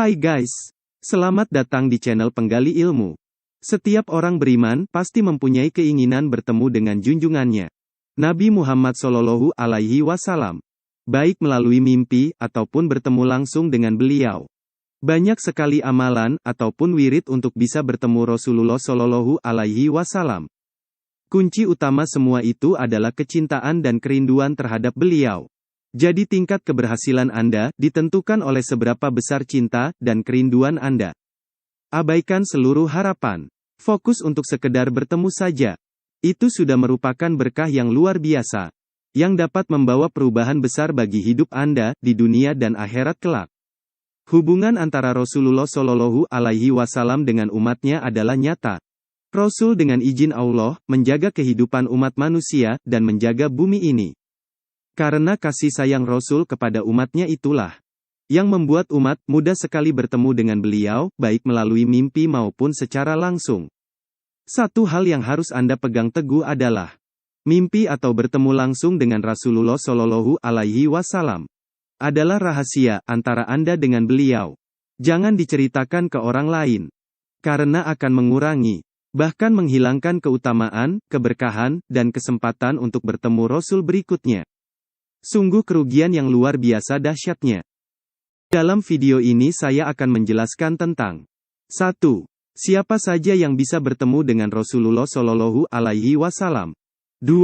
Hai guys, selamat datang di channel Penggali Ilmu. Setiap orang beriman pasti mempunyai keinginan bertemu dengan junjungannya, Nabi Muhammad Shallallahu Alaihi Wasallam, baik melalui mimpi ataupun bertemu langsung dengan beliau. Banyak sekali amalan ataupun wirid untuk bisa bertemu Rasulullah Shallallahu Alaihi Wasallam. Kunci utama semua itu adalah kecintaan dan kerinduan terhadap beliau. Jadi tingkat keberhasilan Anda ditentukan oleh seberapa besar cinta dan kerinduan Anda. Abaikan seluruh harapan. Fokus untuk sekedar bertemu saja. Itu sudah merupakan berkah yang luar biasa, yang dapat membawa perubahan besar bagi hidup Anda di dunia dan akhirat kelak. Hubungan antara Rasulullah Shallallahu Alaihi Wasallam dengan umatnya adalah nyata. Rasul dengan izin Allah menjaga kehidupan umat manusia dan menjaga bumi ini. Karena kasih sayang Rasul kepada umatnya itulah yang membuat umat mudah sekali bertemu dengan beliau, baik melalui mimpi maupun secara langsung. Satu hal yang harus Anda pegang teguh adalah mimpi atau bertemu langsung dengan Rasulullah Shallallahu Alaihi Wasallam adalah rahasia antara Anda dengan beliau. Jangan diceritakan ke orang lain, karena akan mengurangi, bahkan menghilangkan keutamaan, keberkahan, dan kesempatan untuk bertemu Rasul berikutnya. Sungguh kerugian yang luar biasa dahsyatnya. Dalam video ini saya akan menjelaskan tentang 1. Siapa saja yang bisa bertemu dengan Rasulullah Shallallahu Alaihi Wasallam. 2.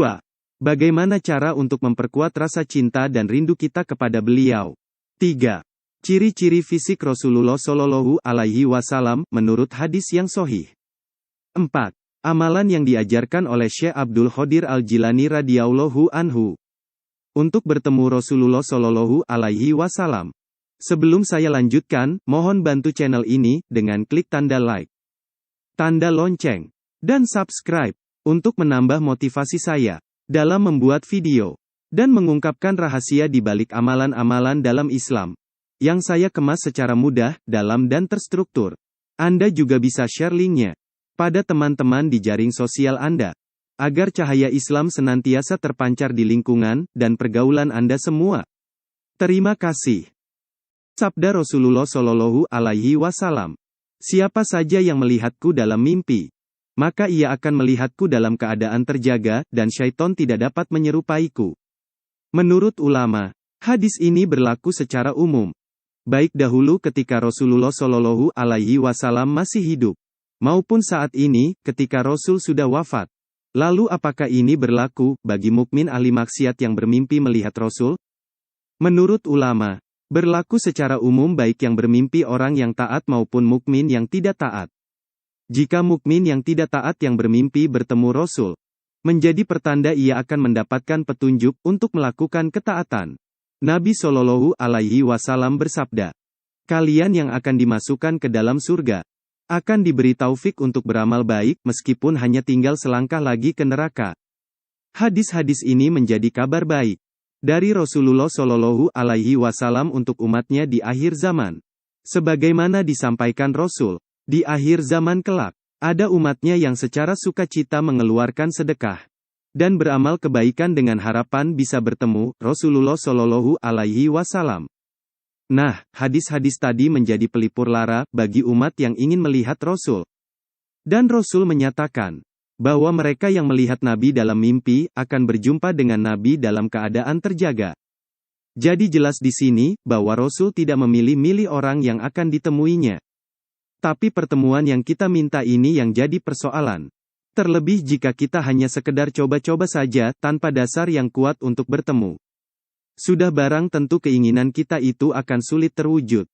Bagaimana cara untuk memperkuat rasa cinta dan rindu kita kepada beliau. 3. Ciri-ciri fisik Rasulullah Shallallahu Alaihi Wasallam menurut hadis yang sahih. 4. Amalan yang diajarkan oleh Syekh Abdul Qadir Al-Jilani radhiyallahu anhu untuk bertemu Rasulullah Shallallahu Alaihi Wasallam. Sebelum saya lanjutkan, mohon bantu channel ini dengan klik tanda like, tanda lonceng, dan subscribe untuk menambah motivasi saya dalam membuat video dan mengungkapkan rahasia di balik amalan-amalan dalam Islam yang saya kemas secara mudah, dalam dan terstruktur. Anda juga bisa share linknya pada teman-teman di jaring sosial Anda, agar cahaya Islam senantiasa terpancar di lingkungan dan pergaulan Anda semua. Terima kasih. Sabda Rasulullah Shallallahu Alaihi Wasallam. Siapa saja yang melihatku dalam mimpi, maka ia akan melihatku dalam keadaan terjaga, dan syaitan tidak dapat menyerupaiku. Menurut ulama, hadis ini berlaku secara umum, baik dahulu ketika Rasulullah Shallallahu Alaihi Wasallam masih hidup, maupun saat ini ketika Rasul sudah wafat. Lalu apakah ini berlaku bagi mukmin ahli maksiat yang bermimpi melihat Rasul? Menurut ulama, berlaku secara umum baik yang bermimpi orang yang taat maupun mukmin yang tidak taat. Jika mukmin yang tidak taat yang bermimpi bertemu Rasul, menjadi pertanda ia akan mendapatkan petunjuk untuk melakukan ketaatan. Nabi Shallallahu Alaihi Wasallam bersabda, "Kalian yang akan dimasukkan ke dalam surga akan diberi taufik untuk beramal baik, meskipun hanya tinggal selangkah lagi ke neraka." Hadis-hadis ini menjadi kabar baik dari Rasulullah Shallallahu Alaihi Wasallam untuk umatnya di akhir zaman. Sebagaimana disampaikan Rasul, di akhir zaman kelak, ada umatnya yang secara sukacita mengeluarkan sedekah dan beramal kebaikan dengan harapan bisa bertemu Rasulullah Shallallahu Alaihi Wasallam. Nah, hadis-hadis tadi menjadi pelipur lara bagi umat yang ingin melihat Rasul. Dan Rasul menyatakan bahwa mereka yang melihat Nabi dalam mimpi akan berjumpa dengan Nabi dalam keadaan terjaga. Jadi jelas di sini bahwa Rasul tidak memilih-milih orang yang akan ditemuinya. Tapi pertemuan yang kita minta ini yang jadi persoalan. Terlebih jika kita hanya sekedar coba-coba saja tanpa dasar yang kuat untuk bertemu. Sudah barang tentu keinginan kita itu akan sulit terwujud.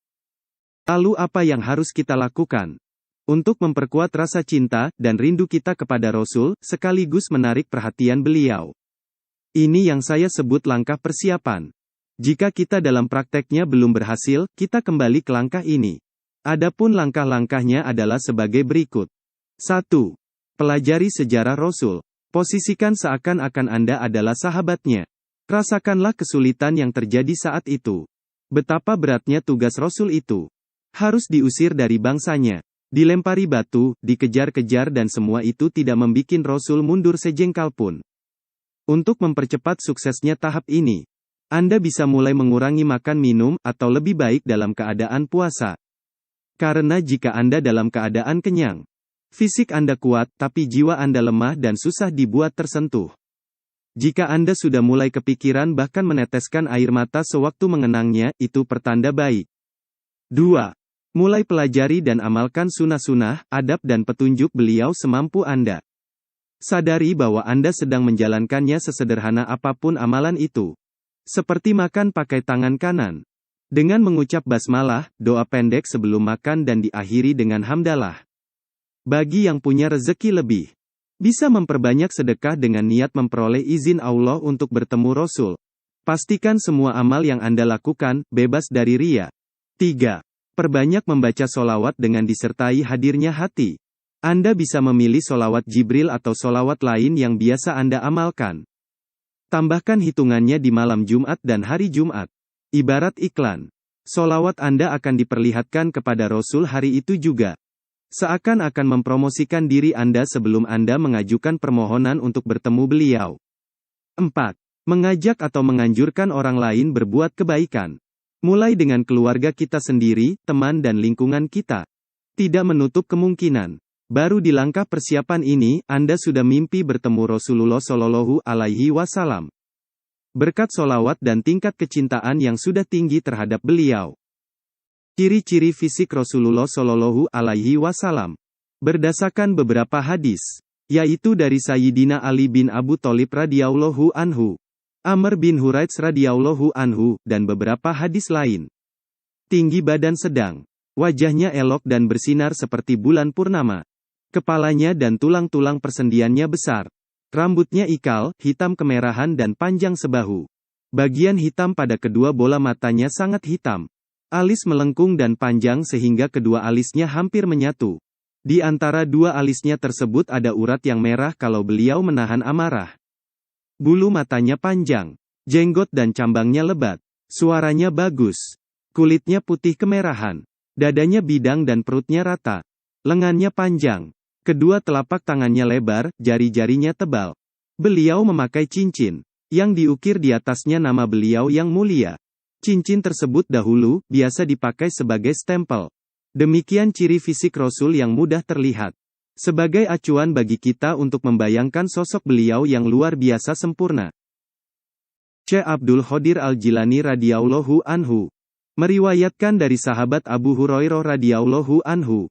Lalu apa yang harus kita lakukan untuk memperkuat rasa cinta dan rindu kita kepada Rasul, sekaligus menarik perhatian beliau? Ini yang saya sebut langkah persiapan. Jika kita dalam prakteknya belum berhasil, kita kembali ke langkah ini. Adapun langkah-langkahnya adalah sebagai berikut. 1. Pelajari sejarah Rasul. Posisikan seakan-akan Anda adalah sahabatnya. Rasakanlah kesulitan yang terjadi saat itu. Betapa beratnya tugas Rasul itu. Harus diusir dari bangsanya, dilempari batu, dikejar-kejar, dan semua itu tidak membikin Rasul mundur sejengkal pun. Untuk mempercepat suksesnya tahap ini, Anda bisa mulai mengurangi makan minum, atau lebih baik dalam keadaan puasa. Karena jika Anda dalam keadaan kenyang, fisik Anda kuat, tapi jiwa Anda lemah dan susah dibuat tersentuh. Jika Anda sudah mulai kepikiran bahkan meneteskan air mata sewaktu mengenangnya, itu pertanda baik. 2. Mulai pelajari dan amalkan sunnah-sunnah, adab dan petunjuk beliau semampu Anda. Sadari bahwa Anda sedang menjalankannya sesederhana apapun amalan itu. Seperti makan pakai tangan kanan. Dengan mengucap basmalah, doa pendek sebelum makan dan diakhiri dengan hamdalah. Bagi yang punya rezeki lebih, bisa memperbanyak sedekah dengan niat memperoleh izin Allah untuk bertemu Rasul. Pastikan semua amal yang Anda lakukan, bebas dari riya. 3. Perbanyak membaca solawat dengan disertai hadirnya hati. Anda bisa memilih solawat Jibril atau solawat lain yang biasa Anda amalkan. Tambahkan hitungannya di malam Jumat dan hari Jumat. Ibarat iklan. Solawat Anda akan diperlihatkan kepada Rasul hari itu juga. Seakan-akan mempromosikan diri Anda sebelum Anda mengajukan permohonan untuk bertemu beliau. 4. Mengajak atau menganjurkan orang lain berbuat kebaikan. Mulai dengan keluarga kita sendiri, teman dan lingkungan kita. Tidak menutup kemungkinan, baru di langkah persiapan ini, Anda sudah mimpi bertemu Rasulullah Shallallahu Alaihi Wasallam. Berkat solawat dan tingkat kecintaan yang sudah tinggi terhadap beliau. Ciri-ciri fisik Rasulullah Shallallahu Alaihi Wasallam. Berdasarkan beberapa hadis, yaitu dari Sayyidina Ali bin Abu Thalib radhiyallahu anhu, Amr bin Huraits radhiyallahu anhu, dan beberapa hadis lain. Tinggi badan sedang. Wajahnya elok dan bersinar seperti bulan purnama. Kepalanya dan tulang-tulang persendiannya besar. Rambutnya ikal, hitam kemerahan dan panjang sebahu. Bagian hitam pada kedua bola matanya sangat hitam. Alis melengkung dan panjang sehingga kedua alisnya hampir menyatu. Di antara dua alisnya tersebut ada urat yang merah kalau beliau menahan amarah. Bulu matanya panjang, jenggot dan cambangnya lebat, suaranya bagus, kulitnya putih kemerahan, dadanya bidang dan perutnya rata, lengannya panjang, kedua telapak tangannya lebar, jari-jarinya tebal. Beliau memakai cincin, yang diukir di atasnya nama beliau yang mulia. Cincin tersebut dahulu, biasa dipakai sebagai stempel. Demikian ciri fisik Rasul yang mudah terlihat. Sebagai acuan bagi kita untuk membayangkan sosok beliau yang luar biasa sempurna. Syekh Abdul Qadir Al-Jilani radhiyallahu anhu meriwayatkan dari sahabat Abu Hurairah radhiyallahu anhu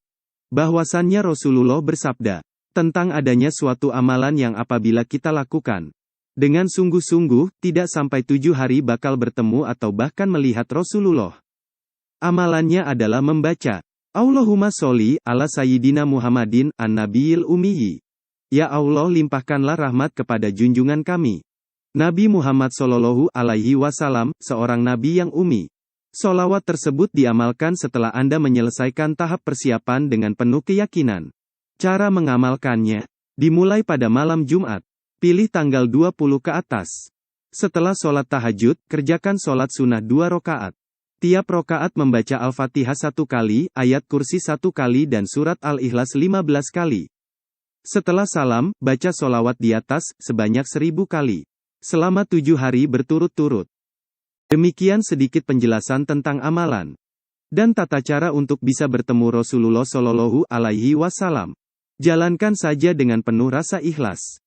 bahwasannya Rasulullah bersabda tentang adanya suatu amalan yang apabila kita lakukan dengan sungguh-sungguh, tidak sampai 7 hari bakal bertemu atau bahkan melihat Rasulullah. Amalannya adalah membaca Allahumma sholli ala Sayyidina Muhammadin, an-Nabiyil Ummiyi. Ya Allah limpahkanlah rahmat kepada junjungan kami, Nabi Muhammad Shallallahu Alaihi Wasallam, seorang Nabi yang ummi. Solawat tersebut diamalkan setelah Anda menyelesaikan tahap persiapan dengan penuh keyakinan. Cara mengamalkannya, dimulai pada malam Jumat. Pilih tanggal 20 ke atas. Setelah sholat tahajud, kerjakan sholat sunnah 2 rakaat. Tiap rokaat membaca Al-Fatihah 1 kali, ayat kursi 1 kali dan surat Al-Ikhlas 15 kali. Setelah salam, baca solawat di atas, sebanyak 1000 kali. Selama 7 hari berturut-turut. Demikian sedikit penjelasan tentang amalan. Dan tata cara untuk bisa bertemu Rasulullah Shallallahu Alaihi Wasallam. Jalankan saja dengan penuh rasa ikhlas.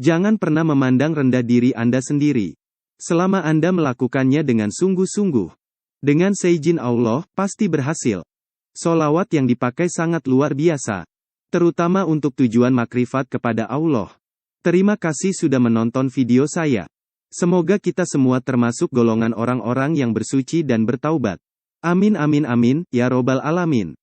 Jangan pernah memandang rendah diri Anda sendiri. Selama Anda melakukannya dengan sungguh-sungguh. Dengan seizin Allah, pasti berhasil. Solawat yang dipakai sangat luar biasa. Terutama untuk tujuan makrifat kepada Allah. Terima kasih sudah menonton video saya. Semoga kita semua termasuk golongan orang-orang yang bersuci dan bertaubat. Amin amin amin, ya robbal alamin.